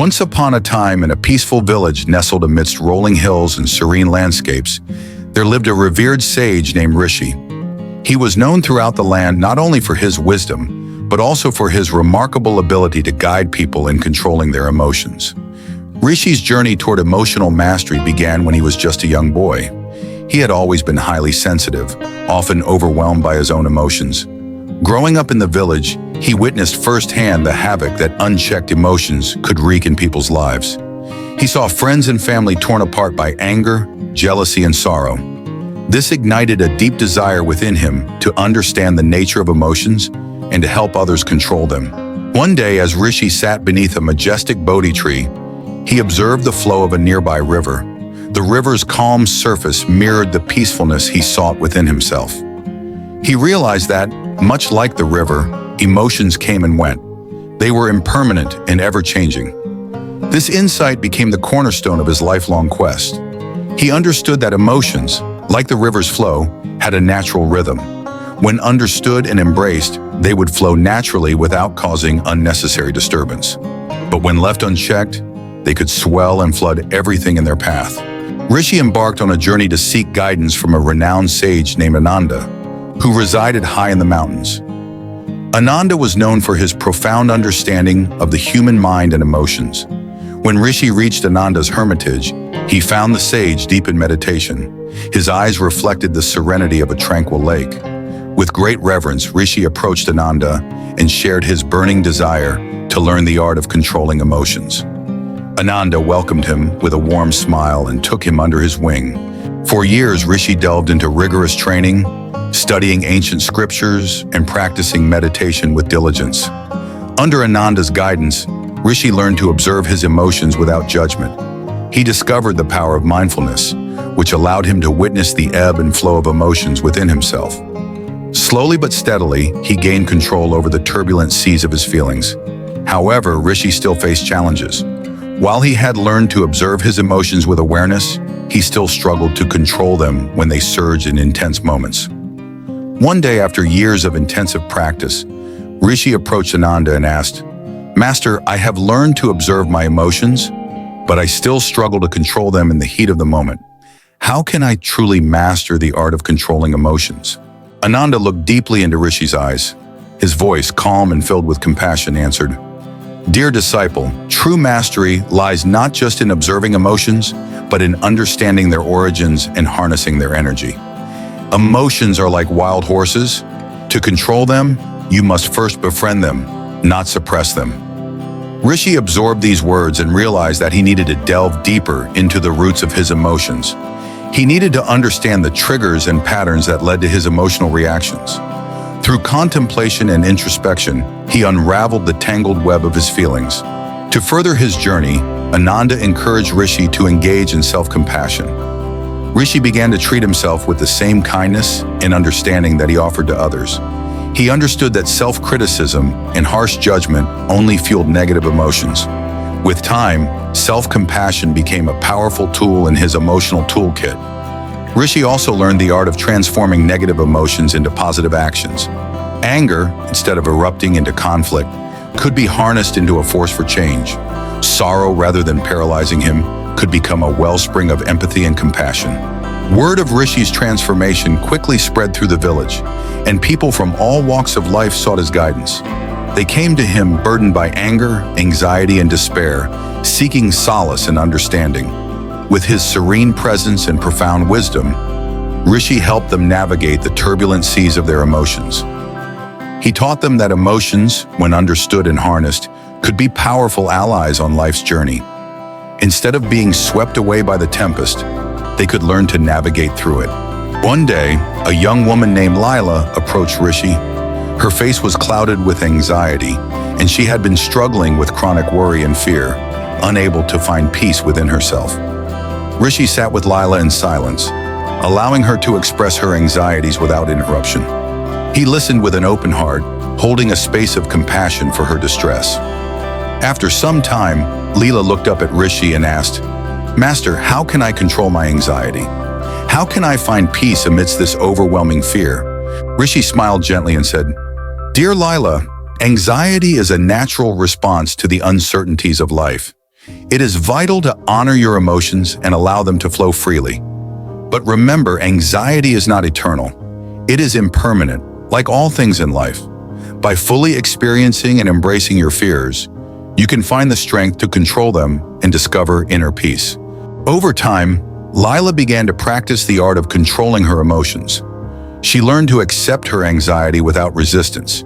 Once upon a time, in a peaceful village nestled amidst rolling hills and serene landscapes, there lived a revered sage named Rishi. He was known throughout the land not only for his wisdom, but also for his remarkable ability to guide people in controlling their emotions. Rishi's journey toward emotional mastery began when he was just a young boy. He had always been highly sensitive, often overwhelmed by his own emotions. Growing up in the village, he witnessed firsthand the havoc that unchecked emotions could wreak in people's lives. He saw friends and family torn apart by anger, jealousy, and sorrow. This ignited a deep desire within him to understand the nature of emotions and to help others control them. One day, as Rishi sat beneath a majestic Bodhi tree, he observed the flow of a nearby river. The river's calm surface mirrored the peacefulness he sought within himself. He realized that, much like the river, emotions came and went. They were impermanent and ever-changing. This insight became the cornerstone of his lifelong quest. He understood that emotions, like the river's flow, had a natural rhythm. When understood and embraced, they would flow naturally without causing unnecessary disturbance. But when left unchecked, they could swell and flood everything in their path. Rishi embarked on a journey to seek guidance from a renowned sage named Ananda, who resided high in the mountains. Ananda was known for his profound understanding of the human mind and emotions. When Rishi reached Ananda's hermitage, he found the sage deep in meditation. His eyes reflected the serenity of a tranquil lake. With great reverence, Rishi approached Ananda and shared his burning desire to learn the art of controlling emotions. Ananda welcomed him with a warm smile and took him under his wing. For years, Rishi delved into rigorous training, studying ancient scriptures and practicing meditation with diligence. Under Ananda's guidance, Rishi learned to observe his emotions without judgment. He discovered the power of mindfulness, which allowed him to witness the ebb and flow of emotions within himself. Slowly but steadily, he gained control over the turbulent seas of his feelings. However, Rishi still faced challenges. While he had learned to observe his emotions with awareness, he still struggled to control them when they surged in intense moments. One day, after years of intensive practice, Rishi approached Ananda and asked, "Master, I have learned to observe my emotions, but I still struggle to control them in the heat of the moment. How can I truly master the art of controlling emotions?" Ananda looked deeply into Rishi's eyes. His voice, calm and filled with compassion, answered, "Dear disciple, true mastery lies not just in observing emotions, but in understanding their origins and harnessing their energy. Emotions are like wild horses. To control them, you must first befriend them, not suppress them." Rishi absorbed these words and realized that he needed to delve deeper into the roots of his emotions. He needed to understand the triggers and patterns that led to his emotional reactions. Through contemplation and introspection, he unraveled the tangled web of his feelings. To further his journey, Ananda encouraged Rishi to engage in self-compassion. Rishi began to treat himself with the same kindness and understanding that he offered to others. He understood that self-criticism and harsh judgment only fueled negative emotions. With time, self-compassion became a powerful tool in his emotional toolkit. Rishi also learned the art of transforming negative emotions into positive actions. Anger, instead of erupting into conflict, could be harnessed into a force for change. Sorrow, rather than paralyzing him, could become a wellspring of empathy and compassion. Word of Rishi's transformation quickly spread through the village, and people from all walks of life sought his guidance. They came to him burdened by anger, anxiety, and despair, seeking solace and understanding. With his serene presence and profound wisdom, Rishi helped them navigate the turbulent seas of their emotions. He taught them that emotions, when understood and harnessed, could be powerful allies on life's journey. Instead of being swept away by the tempest, they could learn to navigate through it. One day, a young woman named Lila approached Rishi. Her face was clouded with anxiety, and she had been struggling with chronic worry and fear, unable to find peace within herself. Rishi sat with Lila in silence, allowing her to express her anxieties without interruption. He listened with an open heart, holding a space of compassion for her distress. After some time, Lila looked up at Rishi and asked, "Master, how can I control my anxiety? How can I find peace amidst this overwhelming fear?" Rishi smiled gently and said, "Dear Lila, anxiety is a natural response to the uncertainties of life. It is vital to honor your emotions and allow them to flow freely. But remember, anxiety is not eternal. It is impermanent, like all things in life. By fully experiencing and embracing your fears, you can find the strength to control them and discover inner peace. Over time, Lila began to practice the art of controlling her emotions. She learned to accept her anxiety without resistance,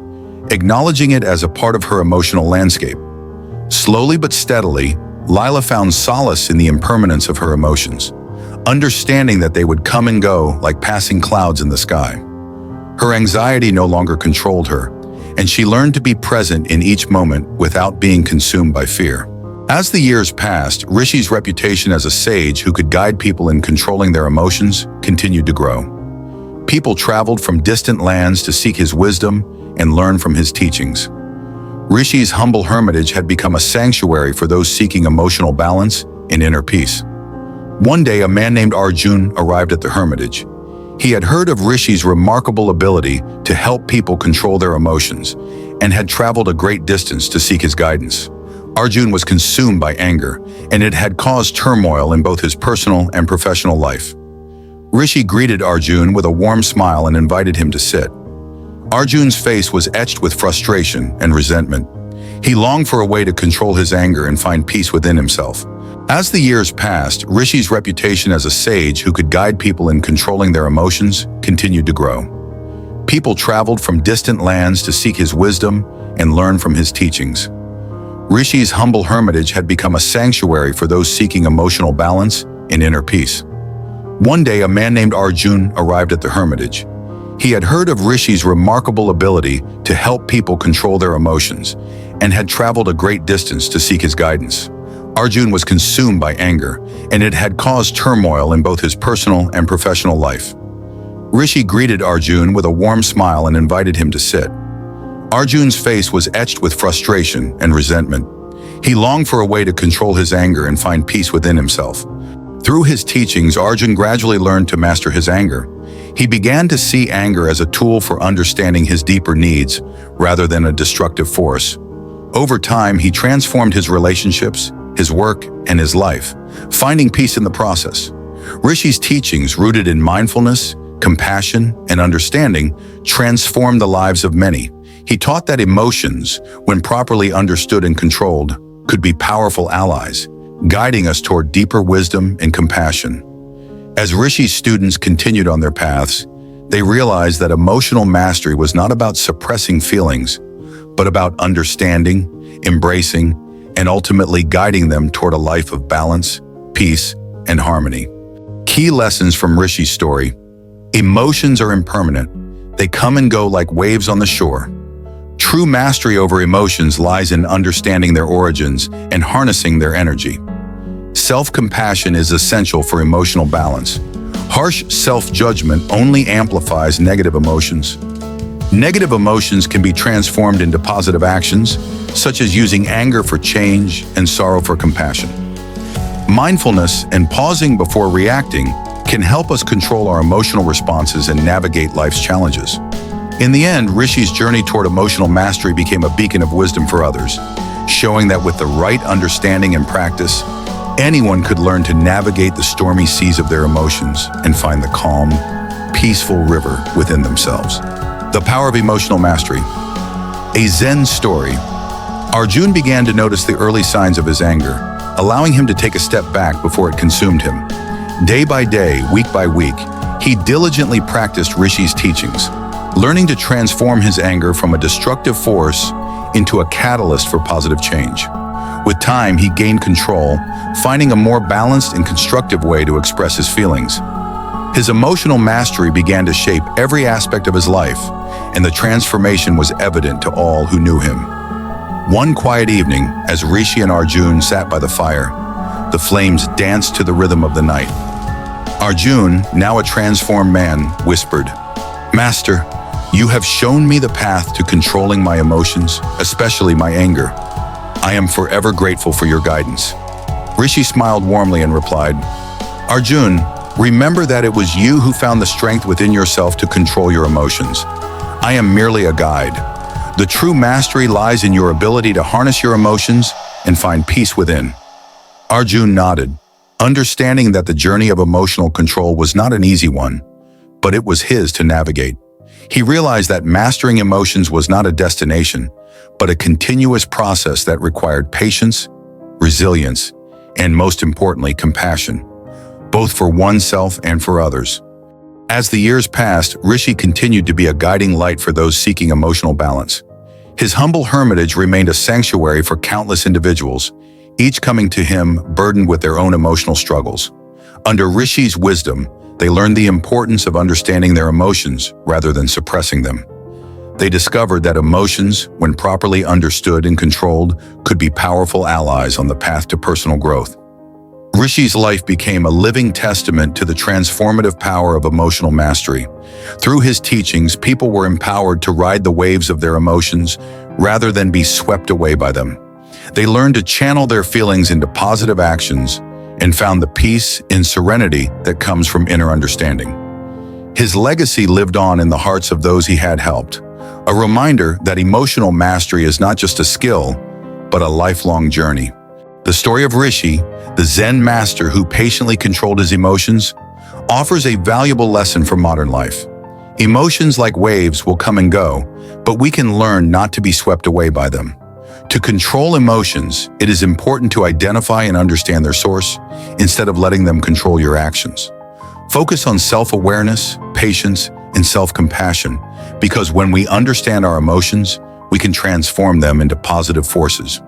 acknowledging it as a part of her emotional landscape. Slowly but steadily, Lila found solace in the impermanence of her emotions, understanding that they would come and go like passing clouds in the sky. Her anxiety no longer controlled her, and she learned to be present in each moment without being consumed by fear. As the years passed, Rishi's reputation as a sage who could guide people in controlling their emotions continued to grow. People traveled from distant lands to seek his wisdom and learn from his teachings. Rishi's humble hermitage had become a sanctuary for those seeking emotional balance and inner peace. One day, a man named Arjun arrived at the hermitage. He had heard of Rishi's remarkable ability to help people control their emotions and had traveled a great distance to seek his guidance. Arjun was consumed by anger, and it had caused turmoil in both his personal and professional life. Rishi greeted Arjun with a warm smile and invited him to sit. Arjun's face was etched with frustration and resentment. He longed for a way to control his anger and find peace within himself. As the years passed, Rishi's reputation as a sage who could guide people in controlling their emotions continued to grow. People traveled from distant lands to seek his wisdom and learn from his teachings. Rishi's humble hermitage had become a sanctuary for those seeking emotional balance and inner peace. One day, a man named Arjun arrived at the hermitage. He had heard of Rishi's remarkable ability to help people control their emotions and had traveled a great distance to seek his guidance. Arjun was consumed by anger, and it had caused turmoil in both his personal and professional life. Rishi greeted Arjun with a warm smile and invited him to sit. Arjun's face was etched with frustration and resentment. He longed for a way to control his anger and find peace within himself. Through his teachings, Arjun gradually learned to master his anger. He began to see anger as a tool for understanding his deeper needs rather than a destructive force. Over time, he transformed his relationships, his work, and his life, finding peace in the process. Rishi's teachings, rooted in mindfulness, compassion, and understanding, transformed the lives of many. He taught that emotions, when properly understood and controlled, could be powerful allies, guiding us toward deeper wisdom and compassion. As Rishi's students continued on their paths, they realized that emotional mastery was not about suppressing feelings, but about understanding, embracing, and ultimately guiding them toward a life of balance, peace, and harmony. Key lessons from Rishi's story: emotions are impermanent. They come and go like waves on the shore. True mastery over emotions lies in understanding their origins and harnessing their energy. Self-compassion is essential for emotional balance. Harsh self-judgment only amplifies negative emotions. Negative emotions can be transformed into positive actions, such as using anger for change and sorrow for compassion. Mindfulness and pausing before reacting can help us control our emotional responses and navigate life's challenges. In the end, Rishi's journey toward emotional mastery became a beacon of wisdom for others, showing that with the right understanding and practice, anyone could learn to navigate the stormy seas of their emotions and find the calm, peaceful river within themselves. The power of emotional mastery. A Zen story. Arjun began to notice the early signs of his anger, allowing him to take a step back before it consumed him. Day by day, week by week, he diligently practiced Rishi's teachings, learning to transform his anger from a destructive force into a catalyst for positive change. With time, he gained control, finding a more balanced and constructive way to express his feelings. His emotional mastery began to shape every aspect of his life, and the transformation was evident to all who knew him. One quiet evening, as Rishi and Arjun sat by the fire, the flames danced to the rhythm of the night. Arjun, now a transformed man, whispered, "Master, you have shown me the path to controlling my emotions, especially my anger. I am forever grateful for your guidance." Rishi smiled warmly and replied, "Arjun, remember that it was you who found the strength within yourself to control your emotions. I am merely a guide. The true mastery lies in your ability to harness your emotions and find peace within." Arjun nodded, understanding that the journey of emotional control was not an easy one, but it was his to navigate. He realized that mastering emotions was not a destination, but a continuous process that required patience, resilience, and most importantly, compassion, both for oneself and for others. As the years passed, Rishi continued to be a guiding light for those seeking emotional balance. His humble hermitage remained a sanctuary for countless individuals, each coming to him burdened with their own emotional struggles. Under Rishi's wisdom, they learned the importance of understanding their emotions rather than suppressing them. They discovered that emotions, when properly understood and controlled, could be powerful allies on the path to personal growth. Rishi's life became a living testament to the transformative power of emotional mastery. Through his teachings, people were empowered to ride the waves of their emotions rather than be swept away by them. They learned to channel their feelings into positive actions and found the peace and serenity that comes from inner understanding. His legacy lived on in the hearts of those he had helped, a reminder that emotional mastery is not just a skill, but a lifelong journey. The story of Rishi, the Zen master who patiently controlled his emotions, offers a valuable lesson for modern life. Emotions like waves will come and go, but we can learn not to be swept away by them. To control emotions, it is important to identify and understand their source instead of letting them control your actions. Focus on self-awareness, patience, and self-compassion, because when we understand our emotions, we can transform them into positive forces.